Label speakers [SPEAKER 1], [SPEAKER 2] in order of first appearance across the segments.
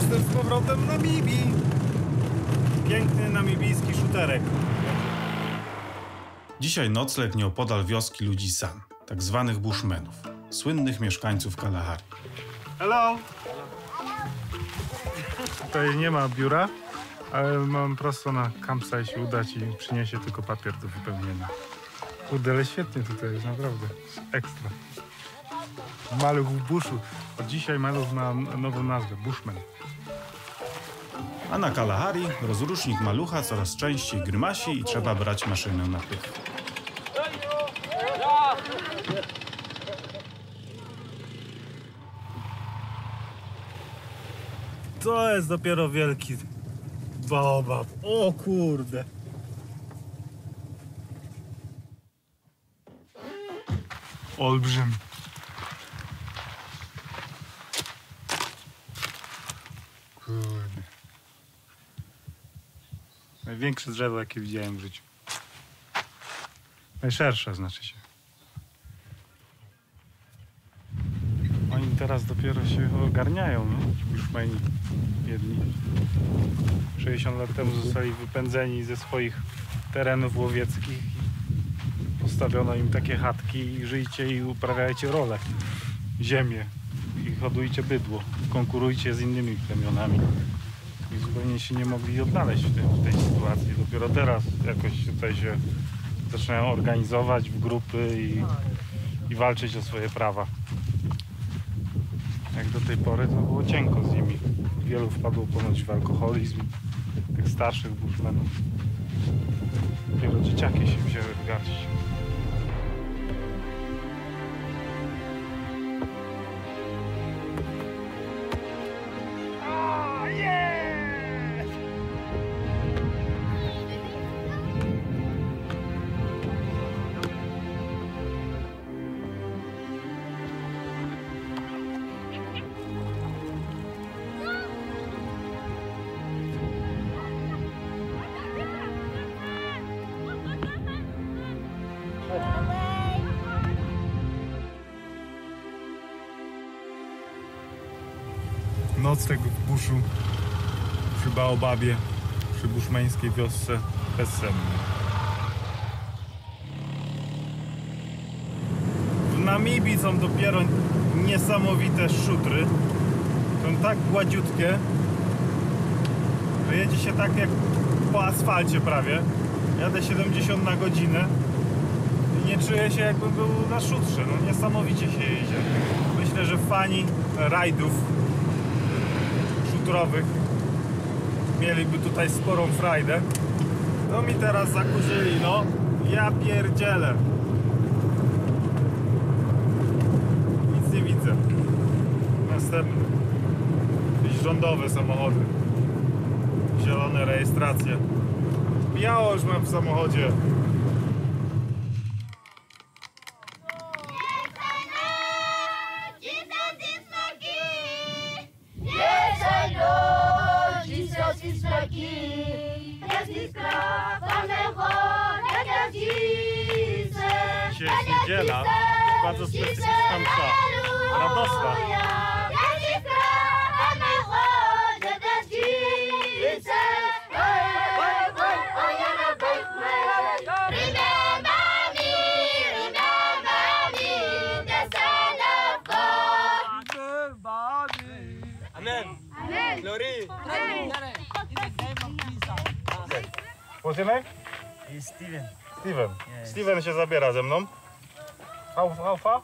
[SPEAKER 1] Jestem z powrotem w Namibii. Piękny namibijski szuterek.
[SPEAKER 2] Dzisiaj nocleg nieopodal wioski ludzi San, tak zwanych Bushmenów, słynnych mieszkańców Kalahari.
[SPEAKER 1] Hello! Tutaj nie ma biura, ale mam prosto na campsite się udać i przyniesie tylko papier do wypełnienia. Kurde, ale świetnie tutaj jest, naprawdę. Ekstra. Maluch w buszu. Od dzisiaj maluch ma nową nazwę, Bushman.
[SPEAKER 2] A na Kalahari rozrusznik malucha coraz częściej grymasi i trzeba brać maszynę na pych.
[SPEAKER 1] To jest dopiero wielki baobab. O kurde. Olbrzym. Kurde. Największe drzewo, jakie widziałem w życiu. Najszersze znaczy się. Oni teraz dopiero się ogarniają, no? Bushmeni jedni. 60 lat temu zostali wypędzeni ze swoich terenów łowieckich. Postawiono im takie chatki i żyjcie i uprawiajcie rolę, ziemię i hodujcie bydło, konkurujcie z innymi plemionami. I zupełnie się nie mogli odnaleźć w tej sytuacji. Dopiero teraz jakoś tutaj się zaczynają organizować w grupy i walczyć o swoje prawa. Jak do tej pory to było cienko z nimi. Wielu wpadło ponoć w alkoholizm, tych starszych bushmenów. Dopiero dzieciaki się wzięły w garść. Nocleg w buszu, przy baobabie, przy bushmeńskiej wiosce bezsennej. W Namibii są dopiero niesamowite szutry. Są tak gładziutkie, że jedzie się tak jak po asfalcie prawie. Jadę 70 na godzinę i nie czuję się, jakbym był na szutrze. No niesamowicie się jedzie. Myślę, że fani rajdów szutrowych mieliby tutaj sporą frajdę. No mi teraz zakurzyli, no. Ja pierdzielę. Nic nie widzę. Następny. Jakieś rządowe samochody. Zielone rejestracje. Biało już mam w samochodzie. Dzisiaj jest niedziela, bardzo specyficzna msza, radosna.
[SPEAKER 3] Amen. Glory.
[SPEAKER 1] What's your name?
[SPEAKER 3] Steven.
[SPEAKER 1] Steven.
[SPEAKER 3] Yes.
[SPEAKER 1] Steven się zabiera ze mną. How far?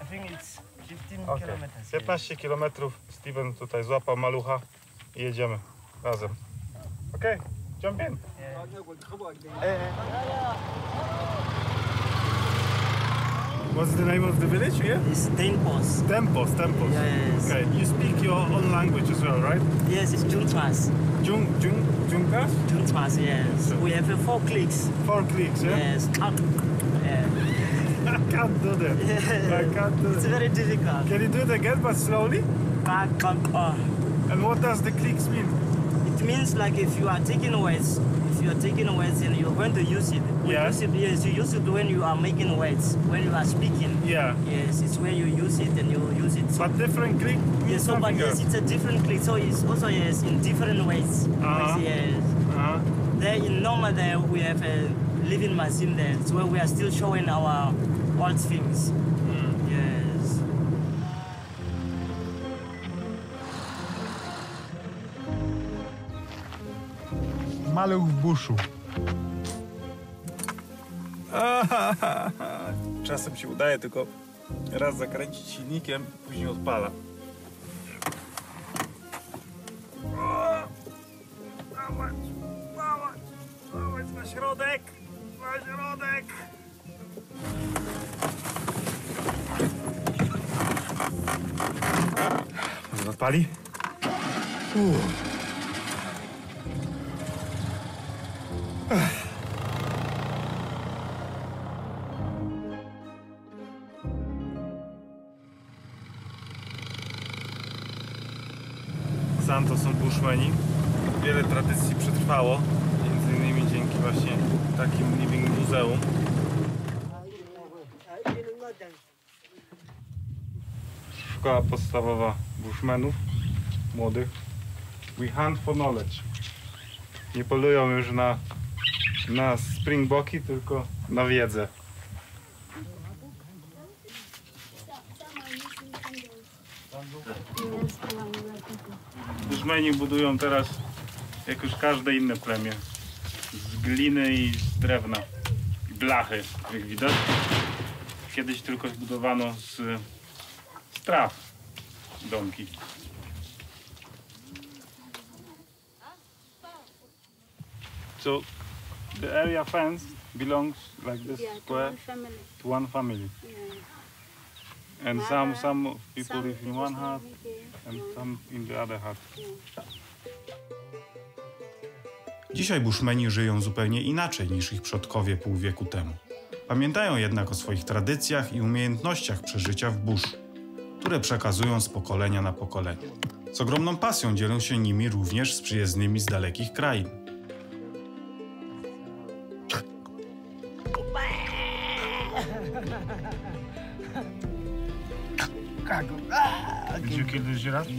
[SPEAKER 3] I think it's 15
[SPEAKER 1] Okay.
[SPEAKER 3] kilometers.
[SPEAKER 1] 15 km. Steven tutaj złapał malucha i jedziemy razem. Okay, jump in. What's the name of the village here?
[SPEAKER 3] It's Tempos.
[SPEAKER 1] Tempos.
[SPEAKER 3] Yes.
[SPEAKER 1] Okay, you speak your own language as well, right?
[SPEAKER 3] Yes, it's Juntras.
[SPEAKER 1] Junkas?
[SPEAKER 3] Juntras, yes. We have 4 clicks.
[SPEAKER 1] 4 clicks, yeah?
[SPEAKER 3] Yes.
[SPEAKER 1] I can't do that. I can't do
[SPEAKER 3] It's
[SPEAKER 1] that.
[SPEAKER 3] very difficult.
[SPEAKER 1] Can you do it again, but slowly?
[SPEAKER 3] Back.
[SPEAKER 1] And what does the clicks mean?
[SPEAKER 3] It It means like if you are taking words, and you're going to use it. Use it, yes, you use it when you are making words, when you are speaking.
[SPEAKER 1] Yeah.
[SPEAKER 3] Yes, it's when you use it and you use it. So,
[SPEAKER 1] But different click.
[SPEAKER 3] yes, so, but yes, it's a different click. So it's also yes in different ways. Yes. There in Norma there we have a living machine there. It's where we are still showing our old films. Yes.
[SPEAKER 4] Maluch w buszu.
[SPEAKER 1] Czasem się udaje tylko raz zakręcić silnikiem, później odpala. Dawać na środek! Na środek! Może odpali? To są bushmeni. Wiele tradycji przetrwało, między innymi dzięki właśnie takim living muzeum. Szkoła podstawowa bushmenów, młodych. We hunt for knowledge. Nie polują już na springboki, tylko na wiedzę. Bushmeni budują teraz, jak już każde inne plemię, z gliny i z drewna, i blachy, jak widać. Kiedyś tylko zbudowano z traw domki. So the area fence belongs like this square to one family. And some people live in one hut and some in the other hut.
[SPEAKER 2] Dzisiaj bushmeni żyją zupełnie inaczej niż ich przodkowie pół wieku temu. Pamiętają jednak o swoich tradycjach i umiejętnościach przeżycia w buszu, które przekazują z pokolenia na pokolenie. Z ogromną pasją dzielą się nimi również z przyjezdnymi z dalekich krain.
[SPEAKER 1] Did you kill the giraffe?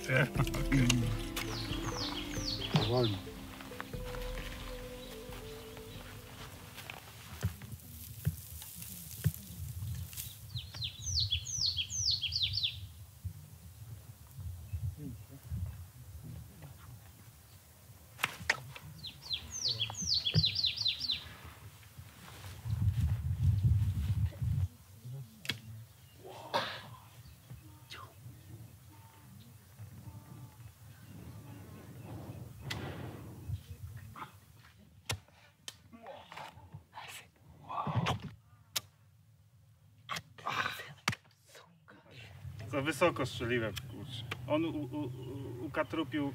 [SPEAKER 1] Yeah. Powoli. Za wysoko strzeliłem, kurczę. On ukatrupił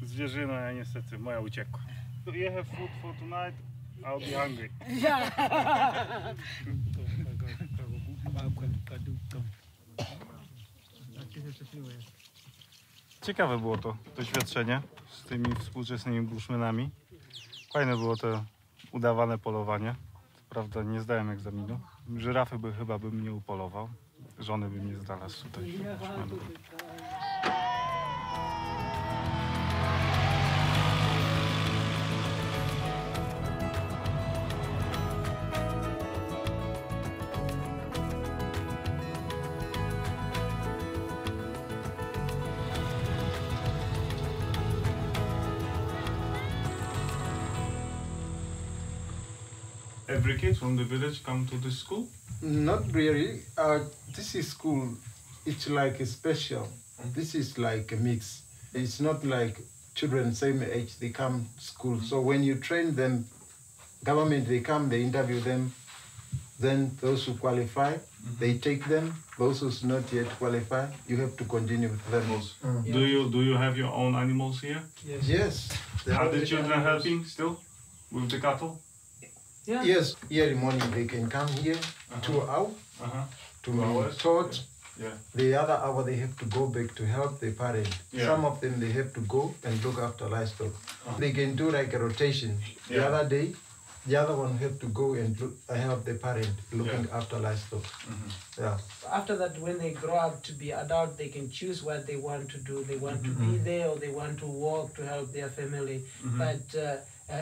[SPEAKER 1] zwierzynę, a niestety moja uciekła. You have food for tonight, I'll be hungry. Ciekawe było to doświadczenie z tymi współczesnymi bushmenami. Fajne było to udawane polowanie. Co prawda nie zdałem egzaminu. Żyrafy chyba bym nie upolował. Żony bym nie znalazł tutaj. Every kid from the village come to this school?
[SPEAKER 5] Not really. This is school. It's like a special. This is like a mix. It's not like children same age, they come to school. So when you train them, government, they come, they interview them. Then those who qualify, they take them. Those who not yet qualify, you have to continue with them.
[SPEAKER 1] Do you have your own animals here?
[SPEAKER 5] Yes.
[SPEAKER 1] Are the children helping still with the cattle?
[SPEAKER 5] Yes, early morning they can come here 2 hours to be taught
[SPEAKER 2] Yeah.
[SPEAKER 5] The other hour they have to go back to help their parent.
[SPEAKER 2] Yeah.
[SPEAKER 5] Some of them they have to go and look after livestock. They can do like a rotation. The
[SPEAKER 2] Yeah.
[SPEAKER 5] other day, the other one have to go and help the parent looking after livestock. Yeah.
[SPEAKER 6] After that, when they grow up to be adult, they can choose what they want to do. They want to be there or they want to work to help their family. But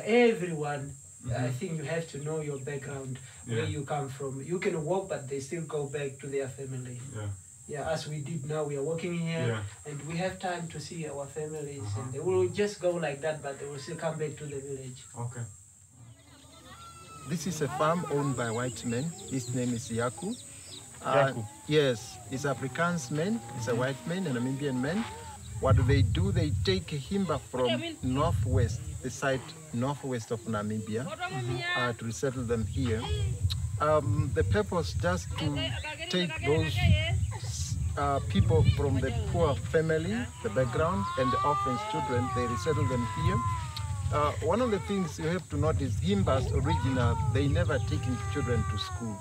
[SPEAKER 6] everyone, I think you have to know your background, where you come from. You can work, but they still go back to their family.
[SPEAKER 2] Yeah.
[SPEAKER 6] Yeah, as we did now, we are working here,
[SPEAKER 2] Yeah.
[SPEAKER 6] and we have time to see our families, and they will just go like that, but they will still come back to the village.
[SPEAKER 2] Okay.
[SPEAKER 5] This is a farm owned by white men. His name is Yaku.
[SPEAKER 1] Yaku.
[SPEAKER 5] Yes, he's Afrikaans man. He's a white man, a Namibian man. What do? They take himba from northwest, the side northwest of Namibia, to resettle them here. The purpose just to take those people from the poor family, the background, and the orphan children, they resettle them here. One of the things you have to notice, Himbas original, they never taken children to school.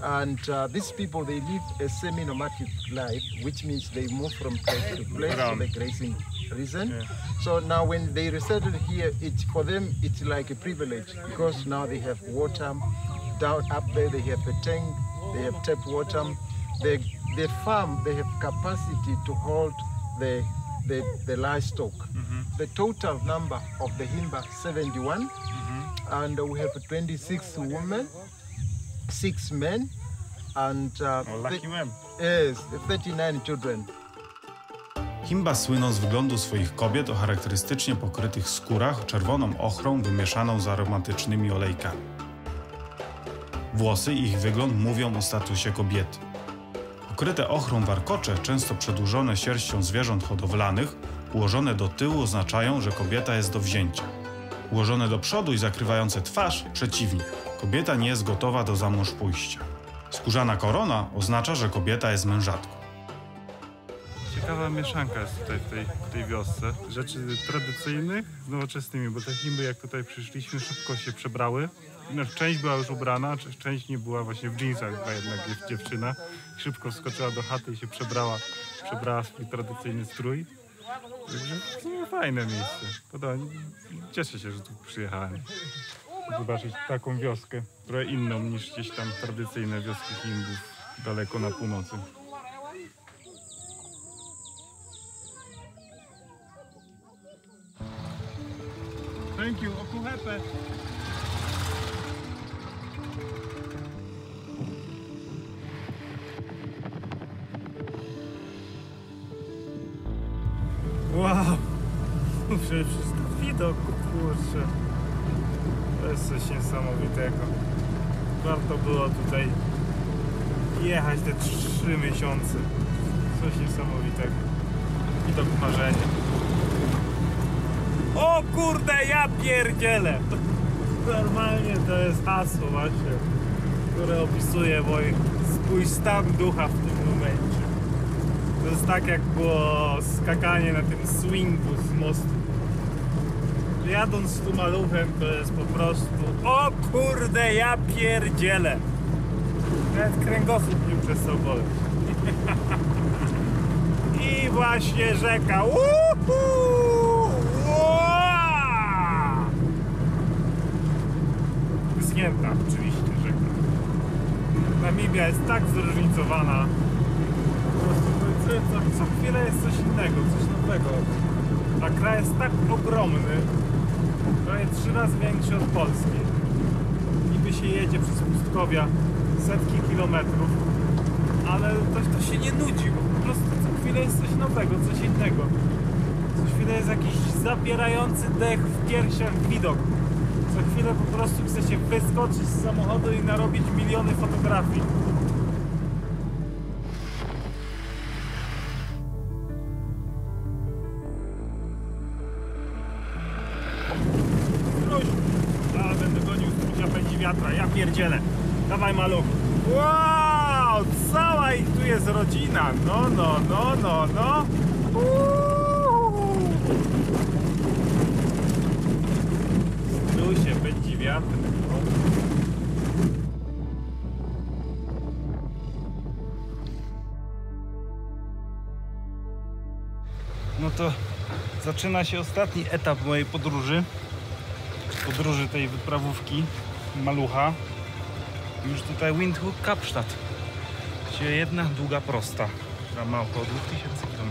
[SPEAKER 5] And these people, they live a semi-nomadic life, which means they move from place to place for the grazing reason. So now when they resettle here, for them, it's like a privilege because now they have water. Down up there, they have a tank, they have tap water. The farm, they have capacity to hold the livestock. The total number of the Himba, 71, and we have 26 women, 6 men, and
[SPEAKER 1] Lucky man.
[SPEAKER 5] yes, 39 children.
[SPEAKER 2] Himba słyną z wyglądu swoich kobiet o charakterystycznie pokrytych skórach czerwoną ochrą wymieszaną z aromatycznymi olejkami. Włosy i ich wygląd mówią o statusie kobiety. Pokryte ochrą warkocze, często przedłużone sierścią zwierząt hodowlanych, ułożone do tyłu oznaczają, że kobieta jest do wzięcia. Ułożone do przodu i zakrywające twarz przeciwnie. Kobieta nie jest gotowa do zamążpójścia. Skórzana korona oznacza, że kobieta jest mężatką.
[SPEAKER 1] Ciekawa mieszanka jest tutaj w tej wiosce. Rzeczy tradycyjnych z nowoczesnymi, bo te Himby, jak tutaj przyszliśmy, szybko się przebrały. No, część była już ubrana, część nie była, właśnie w dżinsach była jednak dziewczyna. Szybko wskoczyła do chaty i się przebrała swój tradycyjny strój. Także fajne miejsce. Cieszę się, że tu przyjechałem. Zobaczyć taką wioskę, trochę inną niż gdzieś tam tradycyjne wioski Himbów daleko na północy. Thank you, okuhepe. Wow! Przecież ten widok, kurczę. To jest coś niesamowitego. Warto było tutaj jechać te 3 miesiące. Coś niesamowitego. Widok marzenia. O kurde, ja pierdzielę! Normalnie to jest hasło właśnie, które opisuje swój stan ducha w tym momencie. To jest tak, jak było skakanie na tym swingu z mostu. Jadąc tu maluchem, to jest po prostu... O kurde, ja pierdzielę! Nawet kręgosłup mnie przestał boleć. I właśnie rzeka. Wyschnięta oczywiście rzeka. Namibia jest tak zróżnicowana. Po prostu co chwilę jest coś innego, coś nowego. A kraj jest tak ogromny, prawie 3 razy większy od Polski. Niby się jedzie przez pustkowia setki kilometrów, ale to się nie nudzi, bo po prostu co chwilę jest coś nowego, coś innego. Co chwilę jest jakiś zapierający dech w piersiach widok. Co chwilę po prostu chce się wyskoczyć z samochodu i narobić miliony fotografii. Zaraz będę gonił strusia pędzi wiatra, ja pierdzielę. Dawaj maluch. Wow, cała ich tu jest rodzina. No. Strusie pędzi wiatr. no to zaczyna się ostatni etap mojej podróży. Podróży tej wyprawówki Malucha. Już tutaj Windhoek Kapstadt. Czyli jedna długa prosta, która ma około 2000 km.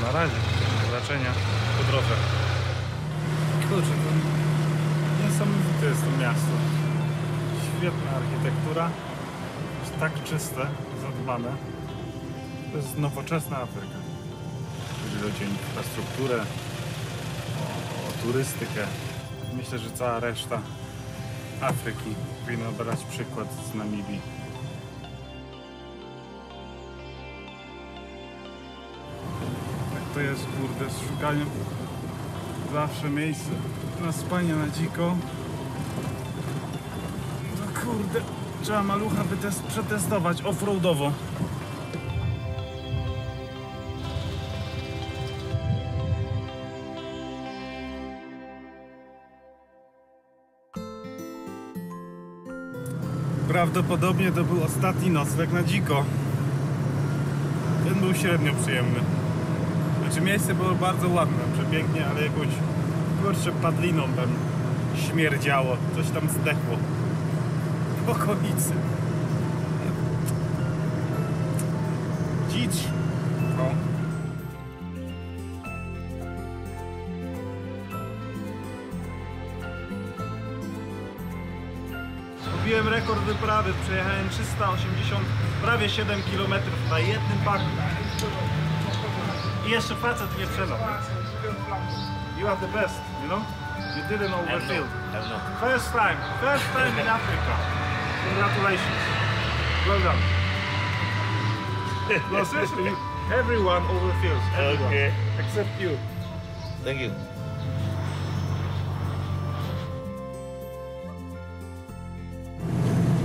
[SPEAKER 1] Na razie, do zobaczenia po drodze. Kurczę, to niesamowite jest to miasto. Świetna architektura. Jest tak czyste, zadbane. To jest nowoczesna Afryka. Jeżeli chodzi o infrastrukturę, o turystykę. Myślę, że cała reszta Afryki powinna brać przykład z Namibii. Tak to jest, kurde, z szukaniem zawsze miejsca na spanie na dziko. No kurde, trzeba Malucha przetestować offroadowo. Prawdopodobnie to był ostatni nocleg na dziko. Ten był średnio przyjemny. Znaczy miejsce było bardzo ładne, przepięknie, ale jakąś kurczę padliną tam śmierdziało. Coś tam zdechło w okolicy. Dzicz. O. Zgubiłem rekord wyprawy, przejechałem 380, prawie 7 km na jednym paku. I jeszcze facet nie przelał. You are the best, you know? You didn't overfill. First time in Africa. Congratulations. Well done. No seriously, everyone overfills. Everyone. Okay. Except you.
[SPEAKER 7] Thank you.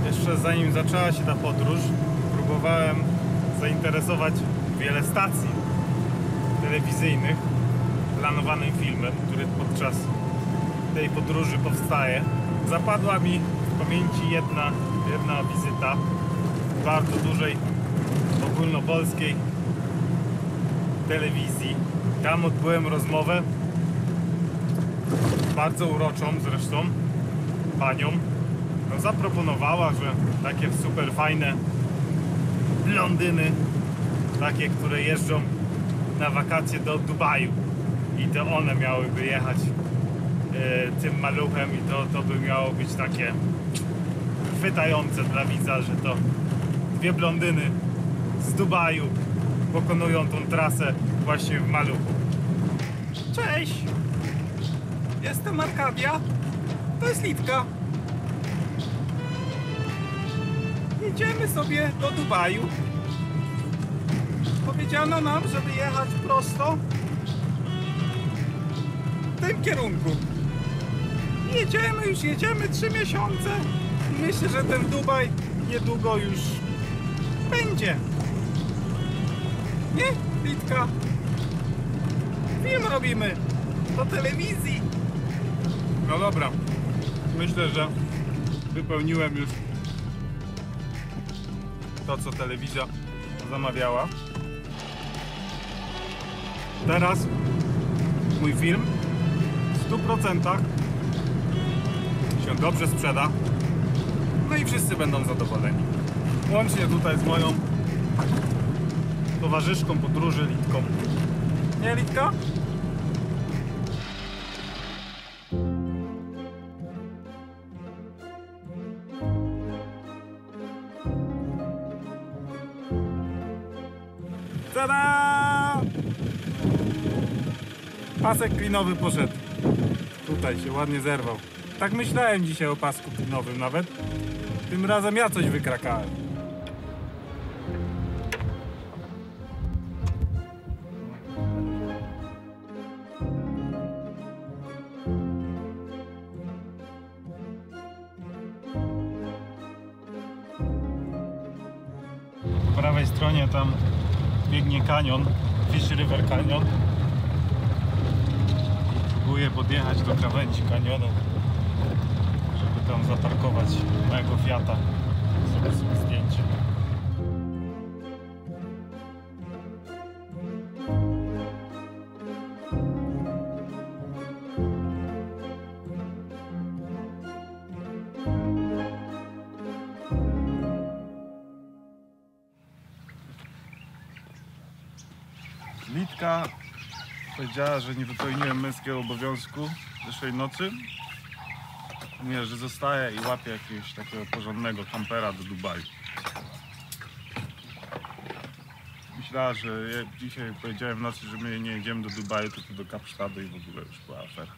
[SPEAKER 1] Jeszcze zanim zaczęła się ta podróż, próbowałem zainteresować wiele stacji telewizyjnych planowanym filmem, który podczas tej podróży powstaje. Zapadła mi w pamięci jedna wizyta w bardzo dużej ogólnopolskiej telewizji. Tam odbyłem rozmowę, bardzo uroczą zresztą, panią. No, zaproponowała, że takie super fajne blondyny, takie, które jeżdżą na wakacje do Dubaju i to one miałyby jechać tym Maluchem i to by miało być takie chwytające dla widza, że to dwie blondyny z Dubaju pokonują tą trasę właśnie w Maluchu. Cześć! Jestem Arkadia, to jest Litka. Jedziemy sobie do Dubaju. Powiedziano nam, żeby jechać prosto w tym kierunku. Jedziemy 3 miesiące. Myślę, że ten Dubaj niedługo już będzie. Nie, Litka? Film robimy do telewizji. No dobra. Myślę, że wypełniłem już to, co telewizja zamawiała. Teraz mój film w 100% się dobrze sprzeda. No i wszyscy będą zadowoleni. Łącznie tutaj z moją towarzyszką podróży, Litką. Nie, Litka? Tada! Pasek klinowy poszedł. Tutaj się ładnie zerwał. Tak myślałem dzisiaj o pasku klinowym nawet. Tym razem ja coś wykrakałem. Po prawej stronie tam biegnie kanion, Fish River Canyon. Próbuję podjechać do krawędzi kanionu, żeby tam zaparkować mojego Fiata, zrobić sobie zdjęcie. Litka powiedziała, że nie wypełniłem męskiego obowiązku zeszłej nocy. Mówię, że zostaje i łapie jakiegoś takiego porządnego kampera do Dubaju. Myślała, że ja dzisiaj powiedziałem w nocy, że my nie jedziemy do Dubaju, tylko do Kapsztadu i w ogóle już była afera.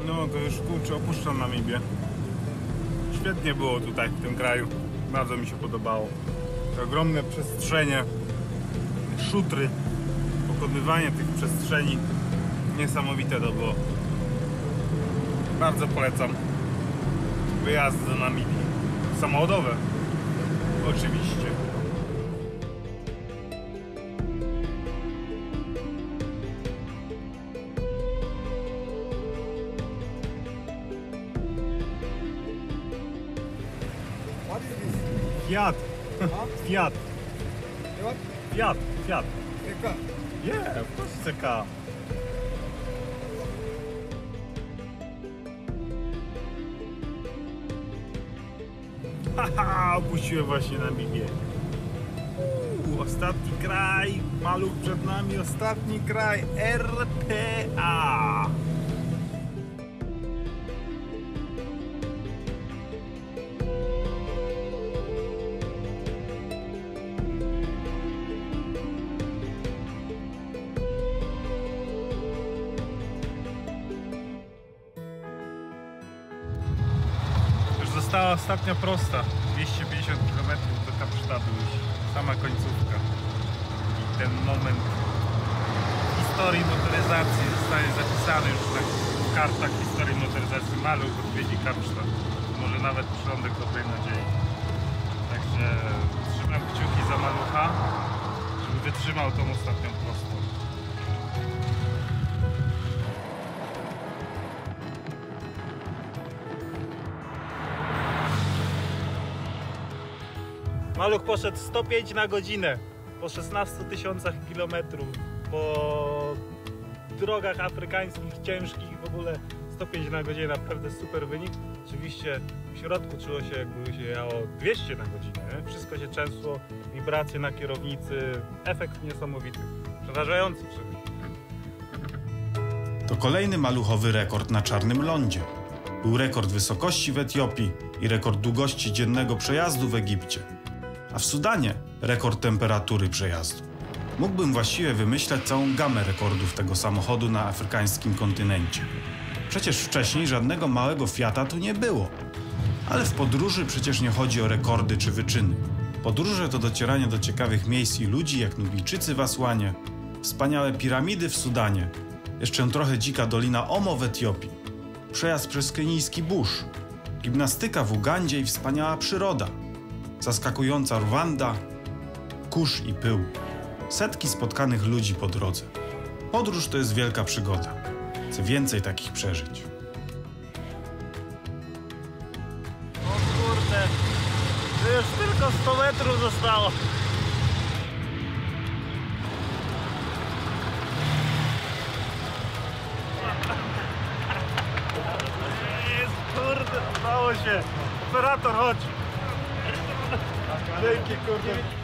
[SPEAKER 1] No to już kurczę, opuszczam Namibię. Świetnie było tutaj, w tym kraju. Bardzo mi się podobało. Te ogromne przestrzenie, szutry, pokonywanie tych przestrzeni. Niesamowite to było. Bardzo polecam wyjazdy do Namibii. Samochodowe. Oczywiście. Fiat. Fiat. Fiat. Fiat. Yeah, of course it's a car. Haha, opuściłem właśnie Namibię. Ostatni kraj, maluch przed nami, ostatni kraj, RPA. Została ostatnia prosta, 250 km do Kapsztadu już, sama końcówka. I ten moment historii motoryzacji zostaje zapisany już w kartach historii motoryzacji. Maluch odwiedzi Kapsztad, może nawet przylądek dobrej nadziei. Także trzymam kciuki za Malucha, żeby wytrzymał tą ostatnią prostą. Maluch poszedł 105 na godzinę po 16 000 kilometrów, po drogach afrykańskich, ciężkich, w ogóle 105 na godzinę, naprawdę super wynik. Oczywiście w środku czuło się, jakby się jechało 200 na godzinę, nie? Wszystko się trzęsło, wibracje na kierownicy, efekt niesamowity, przerażający przebieg.
[SPEAKER 2] To kolejny maluchowy rekord na czarnym lądzie. Był rekord wysokości w Etiopii i rekord długości dziennego przejazdu w Egipcie. A w Sudanie rekord temperatury przejazdu. Mógłbym właściwie wymyśleć całą gamę rekordów tego samochodu na afrykańskim kontynencie. Przecież wcześniej żadnego małego Fiata tu nie było. Ale w podróży przecież nie chodzi o rekordy czy wyczyny. Podróże to docieranie do ciekawych miejsc i ludzi jak Nubijczycy w Asłanie, wspaniałe piramidy w Sudanie, jeszcze trochę dzika dolina Omo w Etiopii, przejazd przez kenijski busz, gimnastyka w Ugandzie i wspaniała przyroda, zaskakująca Rwanda, kurz i pył, setki spotkanych ludzi po drodze. Podróż to jest wielka przygoda. Chcę więcej takich przeżyć.
[SPEAKER 1] O kurde, to już tylko 100 metrów zostało. Jest, kurde, udało się. Operator, chodź. Dzięki, kurde.